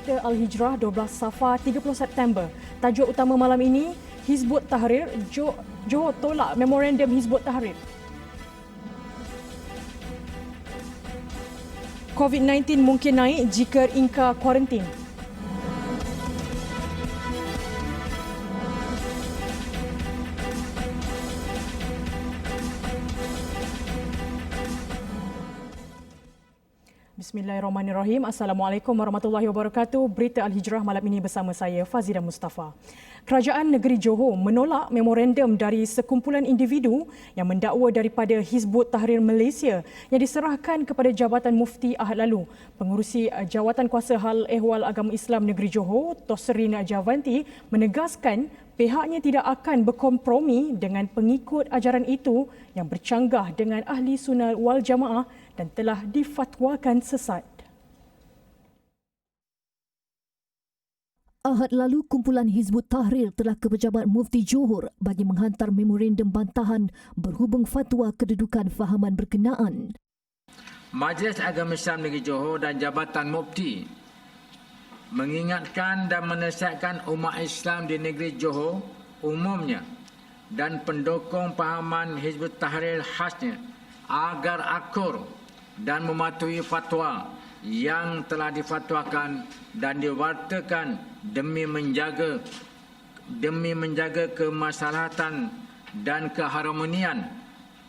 Berita Al-Hijrah 12 Safar 30 September. Tajuk utama malam ini, Hizbut Tahrir, Johor tolak memorandum Hizbut Tahrir. COVID-19 mungkin naik jika ingkar kuarantin. Bismillahirrahmanirrahim. Assalamualaikum warahmatullahi wabarakatuh. Berita Al-Hijrah malam ini bersama saya, Fazira Mustafa. Kerajaan Negeri Johor menolak memorandum dari sekumpulan individu yang mendakwa daripada Hizbut Tahrir Malaysia yang diserahkan kepada Jabatan Mufti Ahad lalu. Pengurusi Jawatan Kuasa Hal Ehwal Agama Islam Negeri Johor, Tosrin Javanti, menegaskan pihaknya tidak akan berkompromi dengan pengikut ajaran itu yang bercanggah dengan Ahli Sunnah wal Jamaah dan telah difatwakan sesat. Ahad lalu, kumpulan Hizbut Tahrir telah ke Pejabat Mufti Johor bagi menghantar memorandum bantahan berhubung fatwa kedudukan fahaman berkenaan. Majlis Agama Islam Negeri Johor dan Jabatan Mufti mengingatkan dan menasihatkan umat Islam di negeri Johor umumnya dan pendukung fahaman Hizbut Tahrir khasnya agar akur dan mematuhi fatwa yang telah difatwakan dan diwartakan demi menjaga kemaslahatan dan keharmonian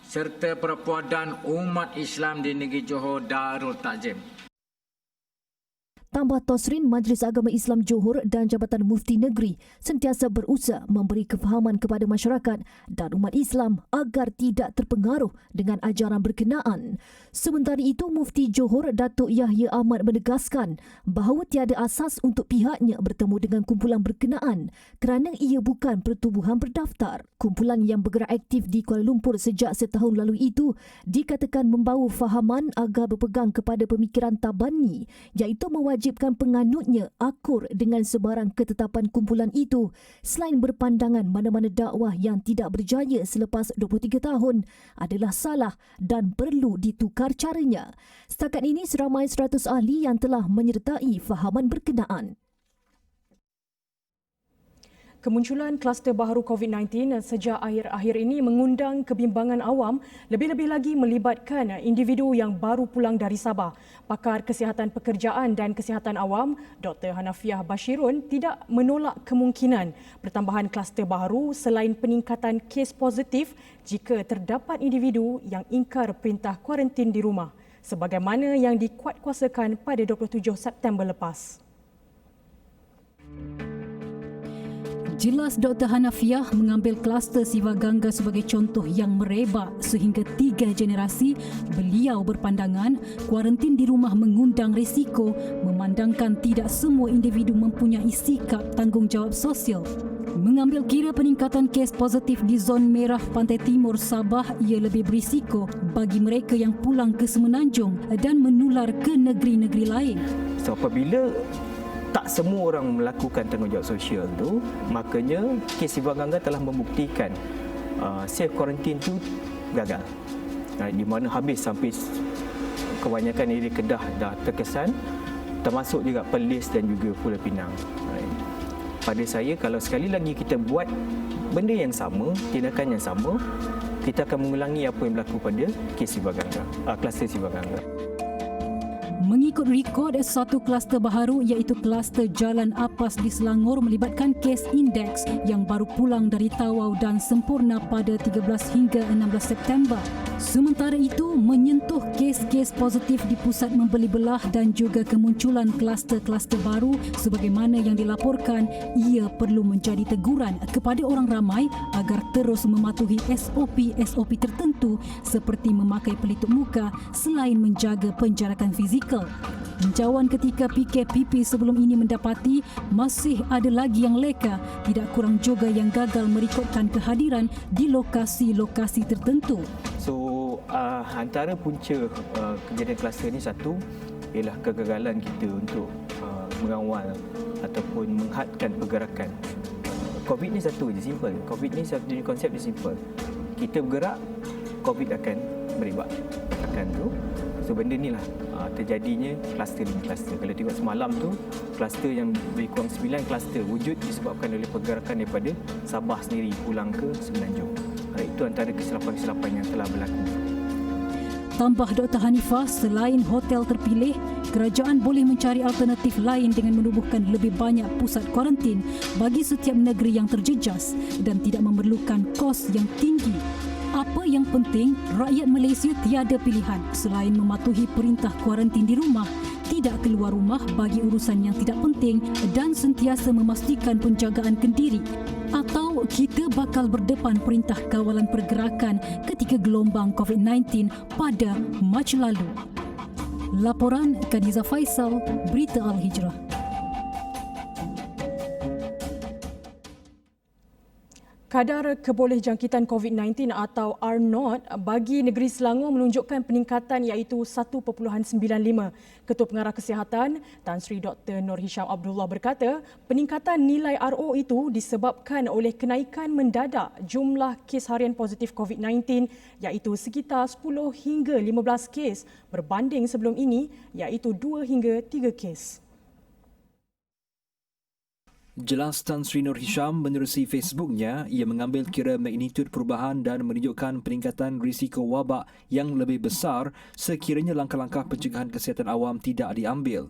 serta perpaduan umat Islam di negeri Johor Darul Takzim. Tambah Tosrin, Majlis Agama Islam Johor dan Jabatan Mufti Negeri sentiasa berusaha memberi kefahaman kepada masyarakat dan umat Islam agar tidak terpengaruh dengan ajaran berkenaan. Sementara itu, Mufti Johor Datuk Yahya Ahmad menegaskan bahawa tiada asas untuk pihaknya bertemu dengan kumpulan berkenaan kerana ia bukan pertubuhan berdaftar. Kumpulan yang bergerak aktif di Kuala Lumpur sejak setahun lalu itu dikatakan membawa fahaman agar berpegang kepada pemikiran tabani, iaitu mewajibkan penganutnya akur dengan sebarang ketetapan kumpulan itu selain berpandangan mana-mana dakwah yang tidak berjaya selepas 23 tahun adalah salah dan perlu ditukar caranya. Setakat ini seramai 100 ahli yang telah menyertai fahaman berkenaan. Kemunculan kluster baharu COVID-19 sejak akhir-akhir ini mengundang kebimbangan awam, lebih-lebih lagi melibatkan individu yang baru pulang dari Sabah. Pakar Kesihatan Pekerjaan dan Kesihatan Awam, Dr. Hanafiah Bashirun, tidak menolak kemungkinan pertambahan kluster baharu selain peningkatan kes positif jika terdapat individu yang ingkar perintah kuarantin di rumah, sebagaimana yang dikuatkuasakan pada 27 September lepas. Jelas Dr. Hanafiah mengambil kluster Siva Gangga sebagai contoh yang merebak sehingga 3 generasi. Beliau berpandangan kuarantin di rumah mengundang risiko memandangkan tidak semua individu mempunyai sikap tanggungjawab sosial. Mengambil kira peningkatan kes positif di zon merah Pantai Timur Sabah, ia lebih berisiko bagi mereka yang pulang ke Semenanjung dan menular ke negeri-negeri lain. So, apabila tak semua orang melakukan tanggungjawab sosial tu, makanya kes Siva Gangga telah membuktikan self quarantine tu gagal. Di mana habis sampai kebanyakan area Kedah dah terkesan, termasuk juga Perlis dan juga Pulau Pinang. Pada saya, kalau sekali lagi kita buat benda yang sama, tindakan yang sama, kita akan mengulangi apa yang berlaku pada kes Siva Gangga, kluster Siva Gangga. Mengikut rekod, satu kluster baharu iaitu kluster Jalan Apas di Selangor melibatkan kes indeks yang baru pulang dari Tawau dan Sempurna pada 13 hingga 16 September. Sementara itu, menyentuh kes-kes positif di pusat membeli belah dan juga kemunculan kluster-kluster baru sebagaimana yang dilaporkan, ia perlu menjadi teguran kepada orang ramai agar terus mematuhi SOP-SOP tertentu seperti memakai pelitup muka selain menjaga penjarakan fizikal. Tinjauan ketika PKPP sebelum ini mendapati masih ada lagi yang leka, tidak kurang juga yang gagal merekodkan kehadiran di lokasi-lokasi tertentu. So, antara punca kejadian kluster ini satu ialah kegagalan kita untuk mengawal ataupun menghadkan pergerakan. COVID ni satu je, simple. COVID ni satu je, konsep dia simple. Kita bergerak, COVID akan berebak. Akan tu. So benda ni lah terjadinya kluster demi kluster. Kalau tengok semalam tu, kluster yang lebih kurang 9 kluster wujud disebabkan oleh pergerakan daripada Sabah sendiri pulang ke Semenanjung. Itu antara kesilapan-kesilapan yang telah berlaku. Tambah Dr. Hanifah, selain hotel terpilih, kerajaan boleh mencari alternatif lain dengan menubuhkan lebih banyak pusat kuarantin bagi setiap negeri yang terjejas dan tidak memerlukan kos yang tinggi. Apa yang penting, rakyat Malaysia tiada pilihan selain mematuhi perintah kuarantin di rumah, tidak keluar rumah bagi urusan yang tidak penting dan sentiasa memastikan penjagaan kendiri. Atau kita bakal berdepan perintah kawalan pergerakan ketika gelombang COVID-19 pada Mac lalu. Laporan Khadijah Faisal, Berita Al-Hijrah. Kadar kebolehjangkitan COVID-19 atau R0 bagi negeri Selangor menunjukkan peningkatan iaitu 1.95. Ketua Pengarah Kesihatan Tan Sri Dr. Nur Hisham Abdullah berkata, peningkatan nilai RO itu disebabkan oleh kenaikan mendadak jumlah kes harian positif COVID-19 iaitu sekitar 10 hingga 15 kes berbanding sebelum ini iaitu 2 hingga 3 kes. Jelas Tan Sri Nur Hisham menerusi Facebooknya, ia mengambil kira magnitud perubahan dan menunjukkan peningkatan risiko wabak yang lebih besar sekiranya langkah-langkah pencegahan kesihatan awam tidak diambil.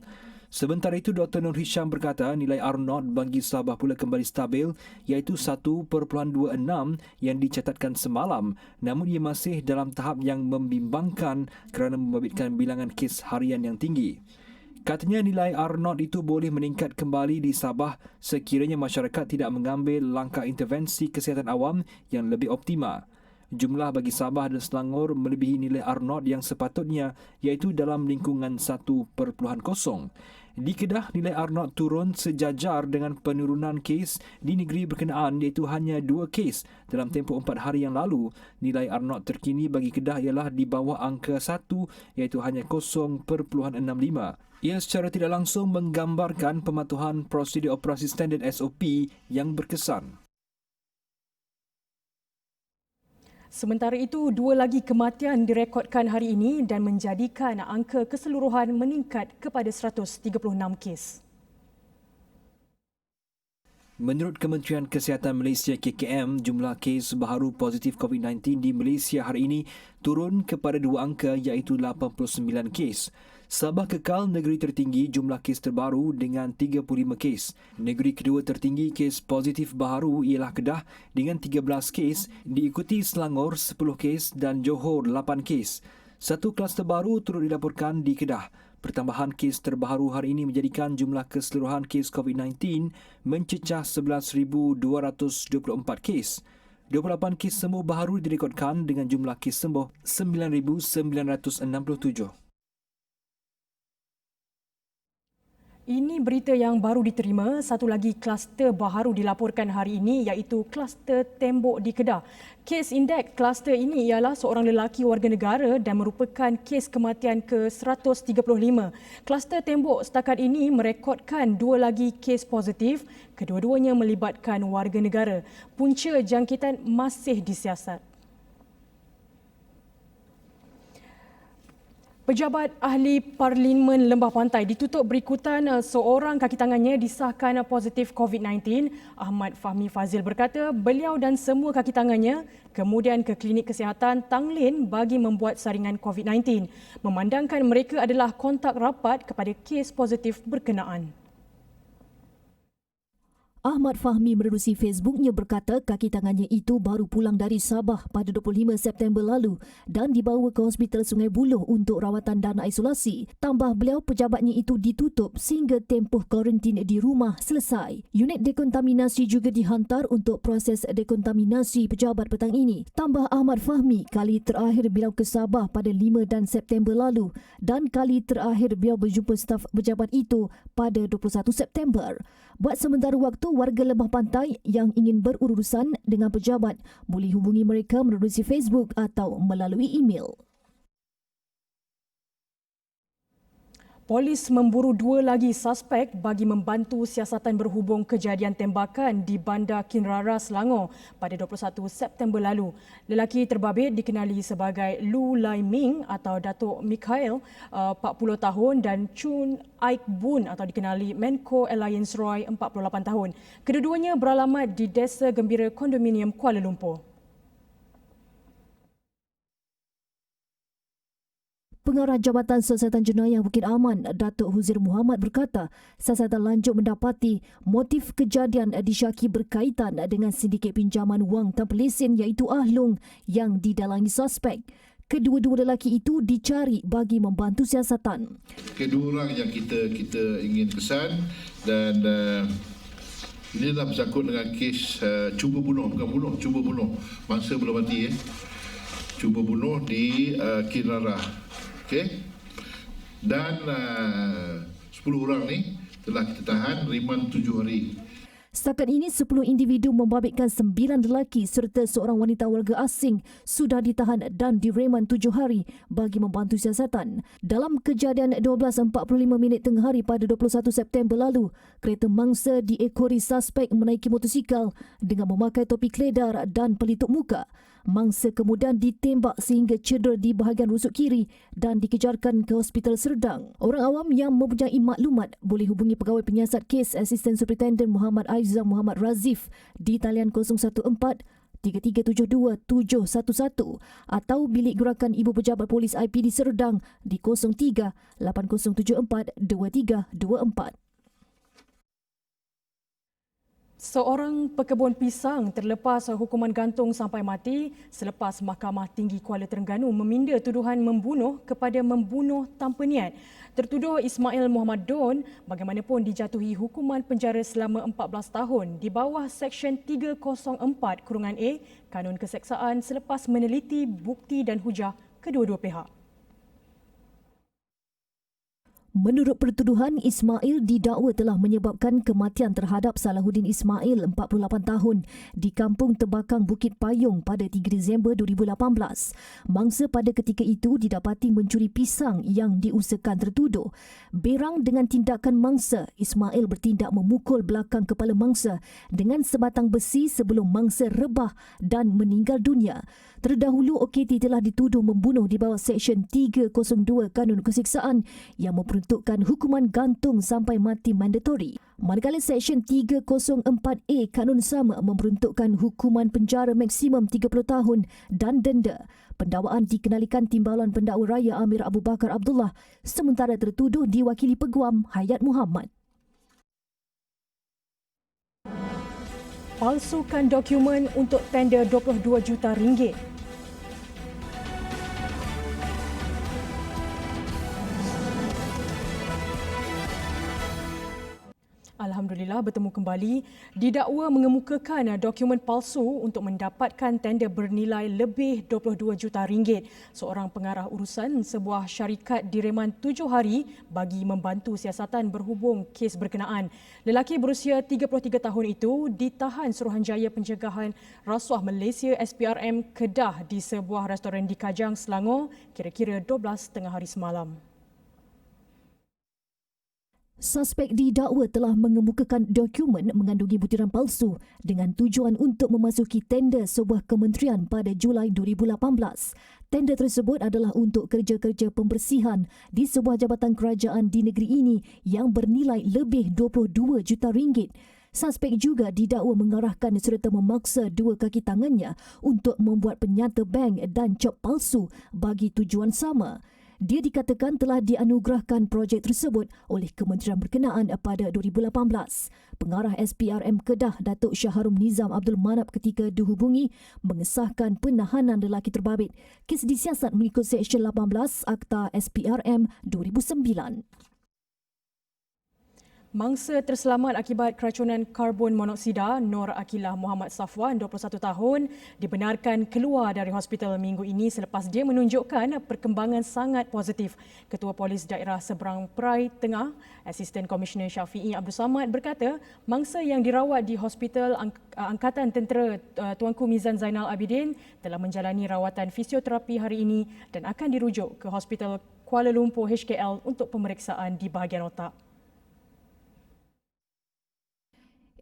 Sementara itu, Dr. Nur Hisham berkata nilai R0 bagi Sabah pula kembali stabil iaitu 1.26 yang dicatatkan semalam, namun ia masih dalam tahap yang membimbangkan kerana membabitkan bilangan kes harian yang tinggi. Katanya nilai R0 itu boleh meningkat kembali di Sabah sekiranya masyarakat tidak mengambil langkah intervensi kesihatan awam yang lebih optima. Jumlah bagi Sabah dan Selangor melebihi nilai R0 yang sepatutnya iaitu dalam lingkungan 1.0. Di Kedah, nilai R0 turun sejajar dengan penurunan kes di negeri berkenaan iaitu hanya 2 kes dalam tempoh 4 hari yang lalu. Nilai R0 terkini bagi Kedah ialah di bawah angka 1 iaitu hanya 0.65. Ia secara tidak langsung menggambarkan pematuhan prosedur operasi standard SOP yang berkesan. Sementara itu, 2 lagi kematian direkodkan hari ini dan menjadikan angka keseluruhan meningkat kepada 136 kes. Menurut Kementerian Kesihatan Malaysia KKM, jumlah kes baharu positif COVID-19 di Malaysia hari ini turun kepada 2 angka iaitu 89 kes. Sabah kekal negeri tertinggi jumlah kes terbaru dengan 35 kes. Negeri kedua tertinggi kes positif baharu ialah Kedah dengan 13 kes, diikuti Selangor 10 kes dan Johor 8 kes. 1 kluster baru turut dilaporkan di Kedah. Pertambahan kes terbaru hari ini menjadikan jumlah keseluruhan kes COVID-19 mencecah 11,224 kes. 28 kes sembuh baharu direkodkan dengan jumlah kes sembuh 9,967. Ini berita yang baru diterima. Satu lagi kluster baharu dilaporkan hari ini iaitu kluster tembok di Kedah. Kes indeks kluster ini ialah seorang lelaki warga negara dan merupakan kes kematian ke-135. Kluster tembok setakat ini merekodkan 2 lagi kes positif, kedua-duanya melibatkan warga negara. Punca jangkitan masih disiasat. Pejabat Ahli Parlimen Lembah Pantai ditutup berikutan seorang kaki tangannya disahkan positif COVID-19. Ahmad Fahmi Fazil berkata beliau dan semua kaki tangannya kemudian ke klinik kesihatan Tanglin bagi membuat saringan COVID-19. Memandangkan mereka adalah kontak rapat kepada kes positif berkenaan. Ahmad Fahmi menerusi Facebooknya berkata kaki tangannya itu baru pulang dari Sabah pada 25 September lalu dan dibawa ke Hospital Sungai Buloh untuk rawatan dan isolasi. Tambah beliau, pejabatnya itu ditutup sehingga tempoh kuarantin di rumah selesai. Unit dekontaminasi juga dihantar untuk proses dekontaminasi pejabat petang ini. Tambah Ahmad Fahmi, kali terakhir beliau ke Sabah pada 5 dan September lalu dan kali terakhir beliau berjumpa staf pejabat itu pada 21 September. Buat sementara waktu, warga Lembah Pantai yang ingin berurusan dengan pejabat boleh hubungi mereka menerusi Facebook atau melalui email. Polis memburu 2 lagi suspek bagi membantu siasatan berhubung kejadian tembakan di Bandar Kinrara, Selangor pada 21 September lalu. Lelaki terbabit dikenali sebagai Lu Lai Ming atau Datuk Mikhail, 40 tahun dan Chun Aik Bun atau dikenali Menko Alliance Roy, 48 tahun. Kedua-duanya beralamat di Desa Gembira Kondominium, Kuala Lumpur. Pengarah Jabatan Siasatan Jenayah Bukit Aman, Datuk Huzir Muhammad berkata, siasatan lanjut mendapati motif kejadian disyaki berkaitan dengan sindiket pinjaman wang tanpa lesen iaitu Ahlong yang didalangi suspek. Kedua-dua lelaki itu dicari bagi membantu siasatan. Kedua orang yang kita ingin kesan dan ini adalah bersangkut dengan kes cuba bunuh, cuba bunuh mangsa belum mati cuba bunuh di Kinrara. Okey. Dan 10 orang ni telah kita tahan riman 7 hari. Setakat ini 10 individu membabitkan 9 lelaki serta seorang wanita warga asing sudah ditahan dan direman 7 hari bagi membantu siasatan. Dalam kejadian 12.45 tengah hari pada 21 September lalu, kereta mangsa diekori suspek menaiki motosikal dengan memakai topi keledar dan pelitup muka. Mangsa kemudian ditembak sehingga cedera di bahagian rusuk kiri dan dikejarkan ke Hospital Serdang. Orang awam yang mempunyai maklumat boleh hubungi Pegawai Penyiasat Kes Asisten Superintendent Muhammad Aizam Muhammad Razif di talian 014 3372 711 atau Bilik Gerakan Ibu Pejabat Polis IP di Serdang di 03 8074 2324. Seorang pekebun pisang terlepas hukuman gantung sampai mati selepas Mahkamah Tinggi Kuala Terengganu meminda tuduhan membunuh kepada membunuh tanpa niat. Tertuduh Ismail Muhammad Don bagaimanapun dijatuhi hukuman penjara selama 14 tahun di bawah Seksyen 304(a) Kanun Keseksaan selepas meneliti bukti dan hujah kedua-dua pihak. Menurut pertuduhan, Ismail didakwa telah menyebabkan kematian terhadap Salahuddin Ismail, 48 tahun, di Kampung Tebakang Bukit Payung pada 3 Disember 2018. Mangsa pada ketika itu didapati mencuri pisang yang diusahakan tertuduh. Berang dengan tindakan mangsa, Ismail bertindak memukul belakang kepala mangsa dengan sebatang besi sebelum mangsa rebah dan meninggal dunia. Terdahulu, OKT telah dituduh membunuh di bawah Seksyen 302 Kanun Keseksaan yang memperuntukkan hukuman gantung sampai mati mandatori. Manakala Seksyen 304(a) Kanun sama memperuntukkan hukuman penjara maksimum 30 tahun dan denda. Pendakwaan dikenalikan Timbalan Pendakwa Raya Amir Abu Bakar Abdullah sementara tertuduh diwakili Peguam Hayat Muhammad. Palsukan dokumen untuk tender RM22 juta. Alhamdulillah bertemu kembali. Didakwa mengemukakan dokumen palsu untuk mendapatkan tender bernilai lebih RM22 juta. Seorang pengarah urusan sebuah syarikat direman 7 hari bagi membantu siasatan berhubung kes berkenaan. Lelaki berusia 33 tahun itu ditahan Suruhanjaya Pencegahan Rasuah Malaysia SPRM Kedah di sebuah restoran di Kajang, Selangor kira-kira 12 tengah hari semalam. Suspek didakwa telah mengemukakan dokumen mengandungi butiran palsu dengan tujuan untuk memasuki tender sebuah kementerian pada Julai 2018. Tender tersebut adalah untuk kerja-kerja pembersihan di sebuah jabatan kerajaan di negeri ini yang bernilai lebih RM22 juta. Suspek juga didakwa mengarahkan serta memaksa 2 kaki tangannya untuk membuat penyata bank dan cop palsu bagi tujuan sama. Dia dikatakan telah dianugerahkan projek tersebut oleh kementerian berkenaan pada 2018. Pengarah SPRM Kedah, Datuk Syaharum Nizam Abdul Manap ketika dihubungi mengesahkan penahanan lelaki terbabit. Kes disiasat mengikut Seksyen 18 Akta SPRM 2009. Mangsa terselamat akibat keracunan karbon monoksida Nur Akilah Muhammad Safwan, 21 tahun, dibenarkan keluar dari hospital minggu ini selepas dia menunjukkan perkembangan sangat positif. Ketua Polis Daerah Seberang Perai Tengah, Asisten Komisioner Syafiee Abdul Samad berkata, mangsa yang dirawat di Hospital Angkatan Tentera Tuanku Mizan Zainal Abidin telah menjalani rawatan fisioterapi hari ini dan akan dirujuk ke Hospital Kuala Lumpur HKL untuk pemeriksaan di bahagian otak.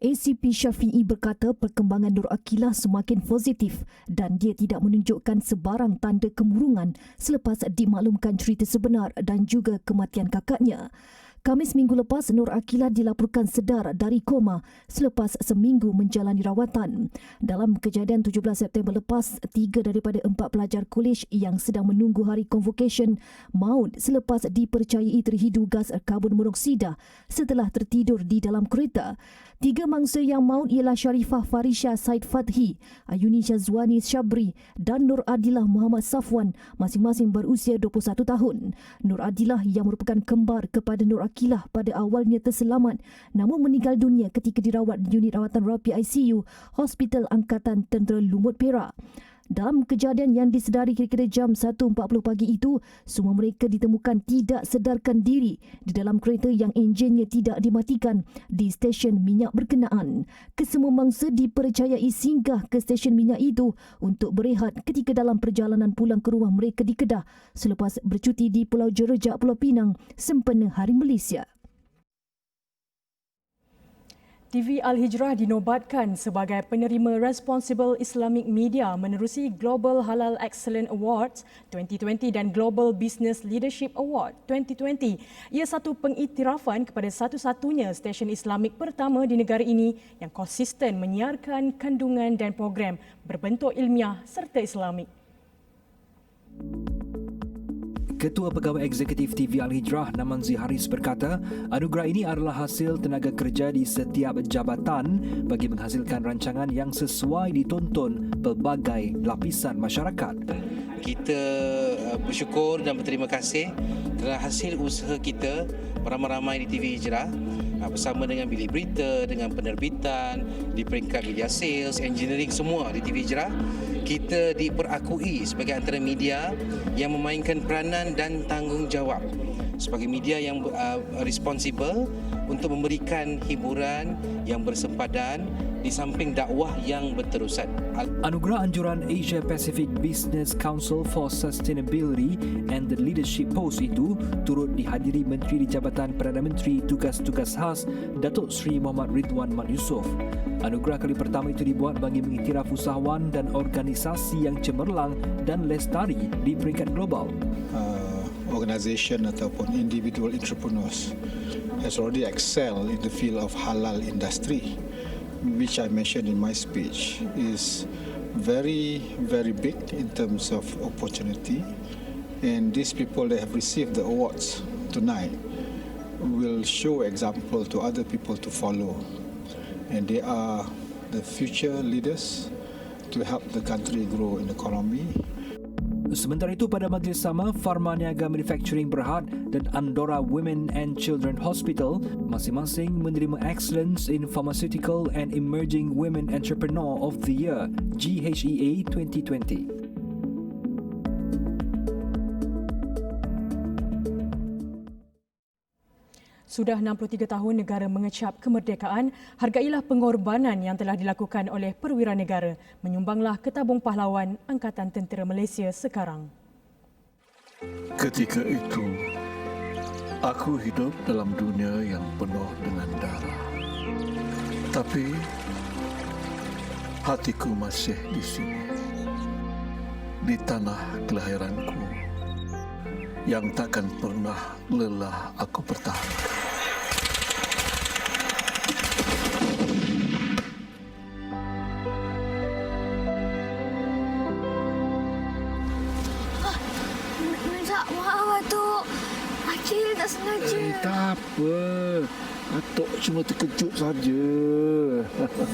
ACP Syafiee berkata perkembangan Nur Akilah semakin positif dan dia tidak menunjukkan sebarang tanda kemurungan selepas dimaklumkan cerita sebenar dan juga kematian kakaknya. Khamis minggu lepas, Nur Akilah dilaporkan sedar dari koma selepas seminggu menjalani rawatan. Dalam kejadian 17 September lepas, 3 daripada 4 pelajar kolej yang sedang menunggu hari convocation maut selepas dipercayai terhidu gas karbon monoksida setelah tertidur di dalam kereta. 3 mangsa yang maut ialah Sharifah Farisha Said Fathi, Ayuni Syazwani Syabri dan Nur Adilah Muhammad Safwan, masing-masing berusia 21 tahun. Nur Adilah yang merupakan kembar kepada Nur Akilah pada awalnya terselamat namun meninggal dunia ketika dirawat di unit rawatan rapi ICU Hospital Angkatan Tentera Lumut Perak. Dalam kejadian yang disedari kira-kira jam 1.40 pagi itu, semua mereka ditemukan tidak sedarkan diri di dalam kereta yang enjinnya tidak dimatikan di stesen minyak berkenaan. Kesemua mangsa dipercayai singgah ke stesen minyak itu untuk berehat ketika dalam perjalanan pulang ke rumah mereka di Kedah selepas bercuti di Pulau Jerejak, Pulau Pinang sempena Hari Malaysia. TV Al-Hijrah dinobatkan sebagai penerima Responsible Islamic Media menerusi Global Halal Excellence Awards 2020 dan Global Business Leadership Award 2020. Ia satu pengiktirafan kepada satu-satunya stesen Islamik pertama di negara ini yang konsisten menyiarkan kandungan dan program berbentuk ilmiah serta Islamik. Ketua Pegawai Eksekutif TV Al-Hijrah Namanzi Haris berkata, anugerah ini adalah hasil tenaga kerja di setiap jabatan bagi menghasilkan rancangan yang sesuai ditonton pelbagai lapisan masyarakat. Kita bersyukur dan berterima kasih kerana hasil usaha kita beramai-ramai di TV Hijrah bersama dengan bilik berita, dengan penerbitan, di peringkat media sales, engineering semua di TV Hijrah, kita diperakui sebagai antara media yang memainkan peranan dan tanggungjawab sebagai media yang responsible untuk memberikan hiburan yang bersempadan di samping dakwah yang berterusan. Anugerah anjuran Asia Pacific Business Council for Sustainability and the Leadership Post itu turut dihadiri Menteri di Jabatan Perdana Menteri Tugas-Tugas Khas Datuk Seri Muhammad Ridwan Mat Yusof. Anugerah kali pertama itu dibuat bagi mengiktiraf usahawan dan organisasi yang cemerlang dan lestari di peringkat global. Organisation ataupun individual entrepreneurs has already excelled in the field of halal industry, which I mentioned in my speech, is very, very big in terms of opportunity. And these people that have received the awards tonight will show example to other people to follow. And they are the future leaders to help the country grow in economy. Sementara itu, pada majlis sama, Pharma Niaga Manufacturing Berhad dan Andorra Women and Children Hospital masing-masing menerima Excellence in Pharmaceutical and Emerging Women Entrepreneur of the Year GHEA 2020. Sudah 63 tahun negara mengecap kemerdekaan, hargailah pengorbanan yang telah dilakukan oleh perwira negara. Menyumbanglah ke tabung pahlawan Angkatan Tentera Malaysia sekarang. Ketika itu, aku hidup dalam dunia yang penuh dengan darah. Tapi, hatiku masih di sini, di tanah kelahiranku, yang takkan pernah lelah aku pertahankan. Tak sengaja. Tak apa. Atok cuma terkejut saja.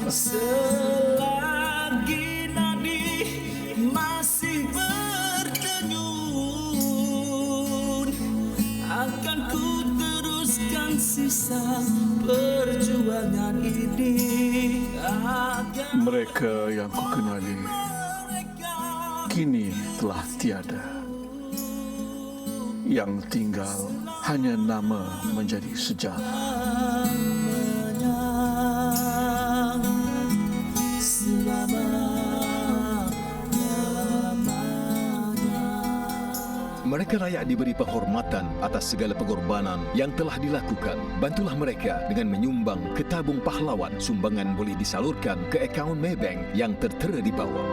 Selagi nadi masih berdenyut, akan ku teruskan sisa perjuangan ini. Mereka yang ku kenali kini telah tiada. Yang tinggal hanya nama menjadi sejarah. Mereka layak diberi penghormatan atas segala pengorbanan yang telah dilakukan. Bantulah mereka dengan menyumbang ke tabung pahlawan. Sumbangan boleh disalurkan ke akaun Maybank yang tertera di bawah.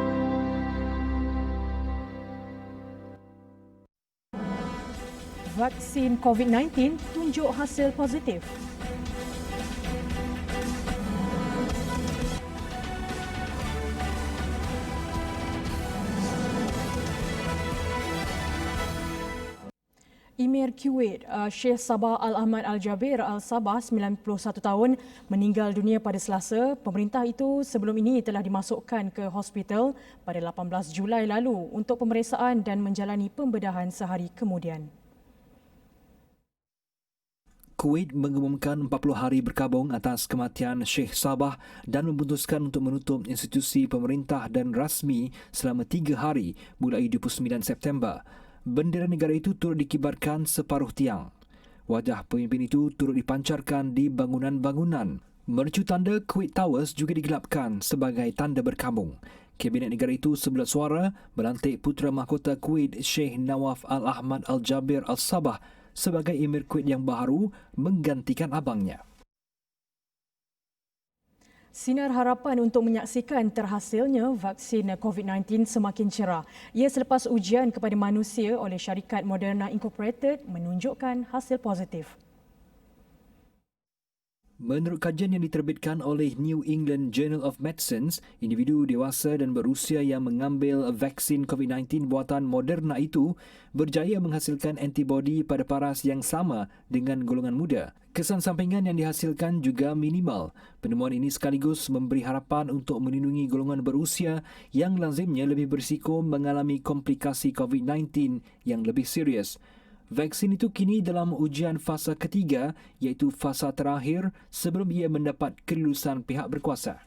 Vaksin COVID-19 tunjuk hasil positif. Emir Kuwait Sheikh Sabah Al-Ahmad Al-Jaber Al-Sabah 91 tahun meninggal dunia pada Selasa. Pemerintah itu sebelum ini telah dimasukkan ke hospital pada 18 Julai lalu untuk pemeriksaan dan menjalani pembedahan sehari kemudian. Kuwait mengumumkan 40 hari berkabung atas kematian Sheikh Sabah dan memutuskan untuk menutup institusi pemerintah dan rasmi selama 3 hari mulai 29 September. Bendera negara itu turut dikibarkan separuh tiang. Wajah pemimpin itu turut dipancarkan di bangunan-bangunan. Mercu tanda Kuwait Towers juga digelapkan sebagai tanda berkabung. Kabinet negara itu sebelah suara melantik Putera Mahkota Kuwait Sheikh Nawaf Al-Ahmad Al-Jaber Al-Sabah sebagai Emir Kuwait yang baharu menggantikan abangnya. Sinar harapan untuk menyaksikan terhasilnya vaksin COVID-19 semakin cerah. Ia selepas ujian kepada manusia oleh syarikat Moderna Incorporated menunjukkan hasil positif. Menurut kajian yang diterbitkan oleh New England Journal of Medicine, individu dewasa dan berusia yang mengambil vaksin COVID-19 buatan Moderna itu berjaya menghasilkan antibodi pada paras yang sama dengan golongan muda. Kesan sampingan yang dihasilkan juga minimal. Penemuan ini sekaligus memberi harapan untuk melindungi golongan berusia yang lazimnya lebih berisiko mengalami komplikasi COVID-19 yang lebih serius. Vaksin itu kini dalam ujian fasa ketiga iaitu fasa terakhir sebelum ia mendapat kelulusan pihak berkuasa.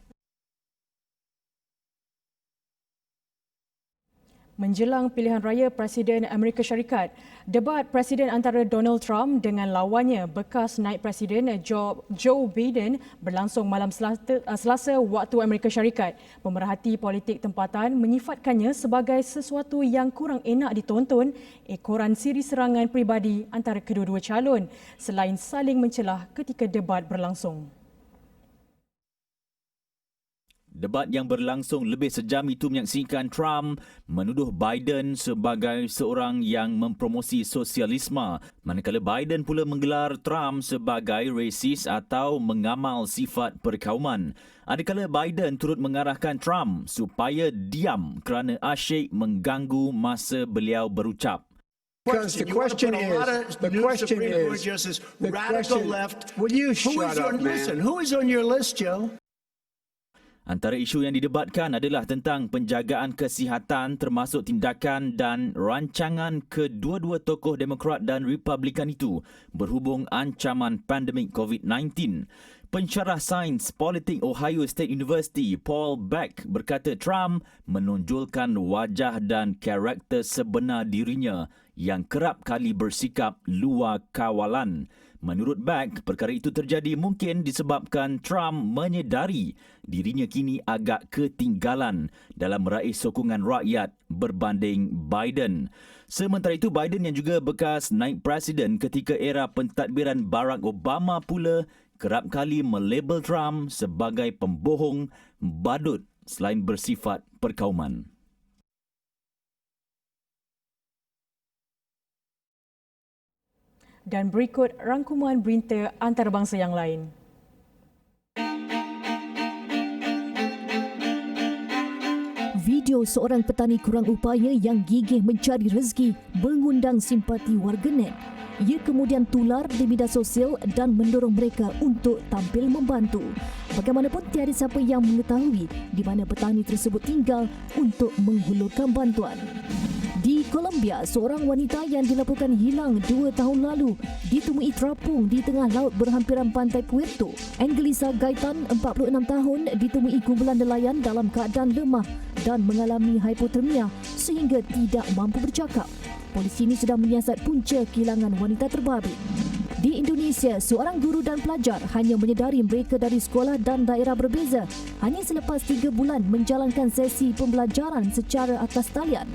Menjelang pilihan raya Presiden Amerika Syarikat, debat Presiden antara Donald Trump dengan lawannya bekas naib Presiden Joe Biden berlangsung malam Selasa waktu Amerika Syarikat. Pemerhati politik tempatan menyifatkannya sebagai sesuatu yang kurang enak ditonton, ekoran siri serangan peribadi antara kedua-dua calon selain saling mencelah ketika debat berlangsung. Debat yang berlangsung lebih sejam itu menyaksikan Trump menuduh Biden sebagai seorang yang mempromosi sosialisme, manakala Biden pula menggelar Trump sebagai rasis atau mengamal sifat perkauman. Adakala Biden turut mengarahkan Trump supaya diam kerana asyik mengganggu masa beliau berucap. Because the question is, radical left. Will you shut up, man? Who is on your list, Joe? Antara isu yang didebatkan adalah tentang penjagaan kesihatan termasuk tindakan dan rancangan kedua-dua tokoh Demokrat dan Republikan itu berhubung ancaman pandemik COVID-19. Pensyarah sains politik Ohio State University, Paul Beck, berkata Trump menonjolkan wajah dan karakter sebenar dirinya yang kerap kali bersikap luar kawalan. Menurut Beck, perkara itu terjadi mungkin disebabkan Trump menyedari dirinya kini agak ketinggalan dalam meraih sokongan rakyat berbanding Biden. Sementara itu, Biden yang juga bekas naib presiden ketika era pentadbiran Barack Obama pula kerap kali melabel Trump sebagai pembohong badut selain bersifat perkauman. Dan berikut rangkuman berita antarabangsa yang lain. Video seorang petani kurang upaya yang gigih mencari rezeki mengundang simpati warganet. Ia kemudian tular di media sosial dan mendorong mereka untuk tampil membantu. Bagaimanapun tiada siapa yang mengetahui di mana petani tersebut tinggal untuk menghulurkan bantuan. Di Colombia, seorang wanita yang dilaporkan hilang 2 tahun lalu ditemui terapung di tengah laut berhampiran pantai Puerto. Angelisa Gaitan, 46 tahun, ditemui kumpulan nelayan dalam keadaan lemah dan mengalami hipotermia sehingga tidak mampu bercakap. Polisi ini sedang menyiasat punca kehilangan wanita terbabit. Di Indonesia, seorang guru dan pelajar hanya menyedari mereka dari sekolah dan daerah berbeza hanya selepas 3 bulan menjalankan sesi pembelajaran secara atas talian.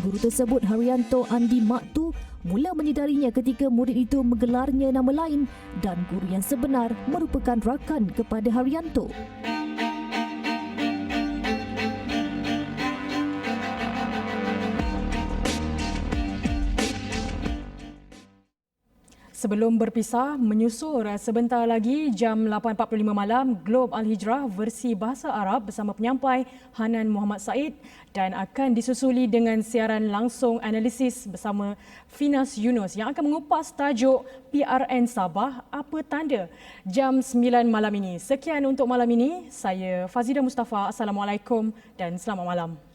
Guru tersebut, Haryanto Andi Maktu, mula menyedarinya ketika murid itu menggelarnya nama lain dan guru yang sebenar merupakan rakan kepada Haryanto. Sebelum berpisah, menyusur sebentar lagi jam 8.45 malam Globe Al-Hijrah versi Bahasa Arab bersama penyampai Hanan Muhammad Said dan akan disusuli dengan siaran langsung analisis bersama Finas Yunus yang akan mengupas tajuk PRN Sabah apa tanda jam 9 malam ini. Sekian untuk malam ini. Saya Fazida Mustafa. Assalamualaikum dan selamat malam.